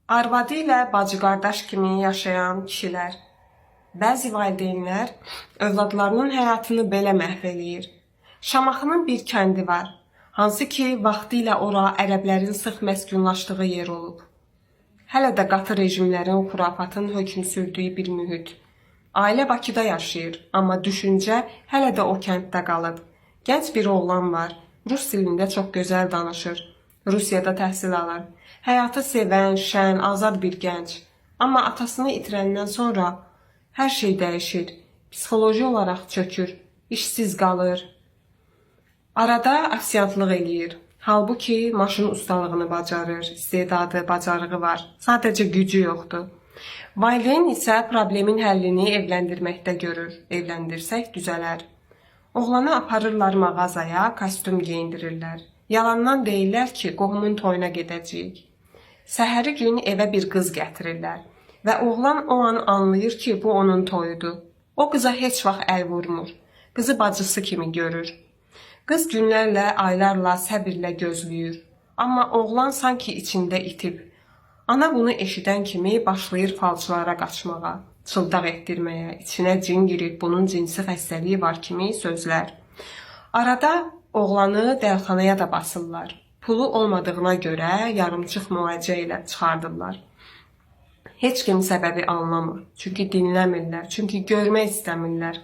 Arvadı ilə bacı-qardaş kimi yaşayan kişilər. Bəzi valideynlər övladlarının həyatını belə məhv eləyir. Şamaxının bir kəndi var, hansı ki vaxtilə ora ərəblərin sıx məskunlaşdığı yer olub. Hələ də qatı rejimlərin, xurafatın hökm sürdüyü bir mühit. Ailə Bakıda yaşayır, amma düşüncə hələ də o kənddə qalıb. Gənc bir oğlan var, rus dilində çox gözəl danışır. Rusiyada təhsil alır. Həyatı sevən, şən, azad bir gənc. Amma atasını itirəndən sonra hər şey dəyişir. Psixoloji olaraq çökür, işsiz qalır. Arada afisiyantlıq eləyir. Halbuki maşın ustalığını bacarır, istedadı, bacarığı var. Sadəcə gücü yoxdur. Valideyn isə problemin həllini evləndirməkdə görür. Evləndirsək düzələr. Oğlanı aparırlar mağazaya, kostyum geyindirirlər. Yalandan deyirlər ki, qohumun toyuna gedəcəyik. Səhəri gün evə bir qız gətirirlər və oğlan o an anlayır ki, bu onun toyudur. O qıza heç vaxt əl vurmur. Qızı bacısı kimi görür. Qız günlərlə, aylarla, səbirlə gözləyir. Amma oğlan sanki içində itib. Ana bunu eşidən kimi başlayır falçılara qaçmağa, çıldaq etdirməyə, içinə cin girir, bunun cinsi xəstəliyi var kimi sözlər. Arada oğlanı dəlxanaya da basırlar. Pulu olmadığına görə yarımçıq müalicə ilə çıxardırlar. Heç kim səbəbi anlamır. Çünki dinləmirlər, çünki görmək istəmirlər.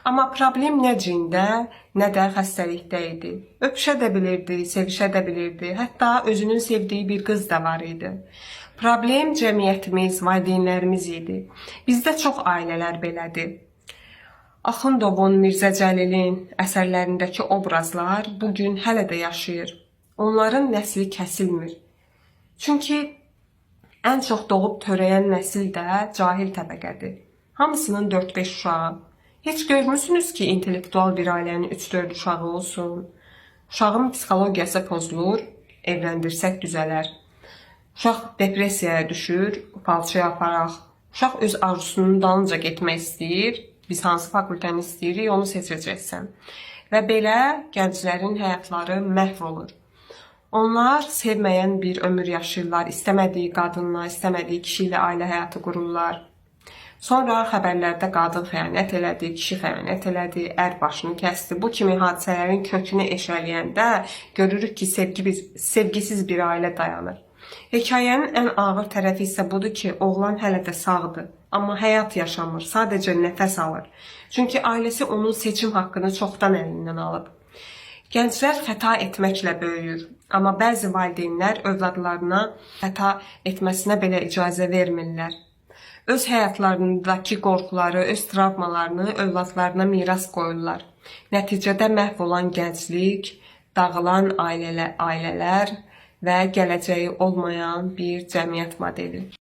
Amma problem nə cində, nə də xəstəlikdə idi. Öpüşə də bilirdi, sevişə də bilirdi. Hətta özünün sevdiyi bir qız da var idi. Problem cəmiyyətimiz, valideynlərimiz idi. Bizdə çox ailələr belədir. Axundovun, Mirzə Cəlilin əsərlərindəki obrazlar bugün hələ də yaşayır. Onların nəsli kəsilmir. Çünki ən çox doğub törəyən nəsil də cahil təbəqədir. Hamısının 4-5 uşağı. Heç görmürsünüz ki, intellektual bir ailənin 3-4 uşağı olsun. Uşağın psixologiyası pozulur, evləndirsək düzələr. Uşaq depressiyaya düşür, falçıya aparaq. Uşaq öz arzusunun dalınca getmək istəyir. Biz hansı fakültəni istəyirik, onu seçəcəksən. Və belə gənclərin həyatları məhv olur. Onlar sevməyən bir ömür yaşayırlar. İstəmədiyi qadınla, istəmədiyi kişi ilə ailə həyatı qururlar. Sonra xəbərlərdə qadın xəyanət elədi, kişi xəyanət elədi, ər başını kəsdi. Bu kimi hadisələrin kökünü eşələyəndə görürük ki, sevgisiz bir ailə dayanır. Hekayənin ən ağır tərəfi isə budur ki, oğlan hələ də sağdır. Amma həyat yaşamır, sadəcə nəfəs alır. Çünki ailəsi onun seçim haqqını çoxdan əlindən alıb. Gənclər xəta etməklə böyüyür. Amma bəzi valideynlər övladlarına xəta etməsinə belə icazə vermirlər. Öz həyatlarındakı qorxuları, öz travmalarını övladlarına miras qoyurlar. Nəticədə məhv olan gənclik, dağılan ailələr və gələcəyi olmayan bir cəmiyyət modeli.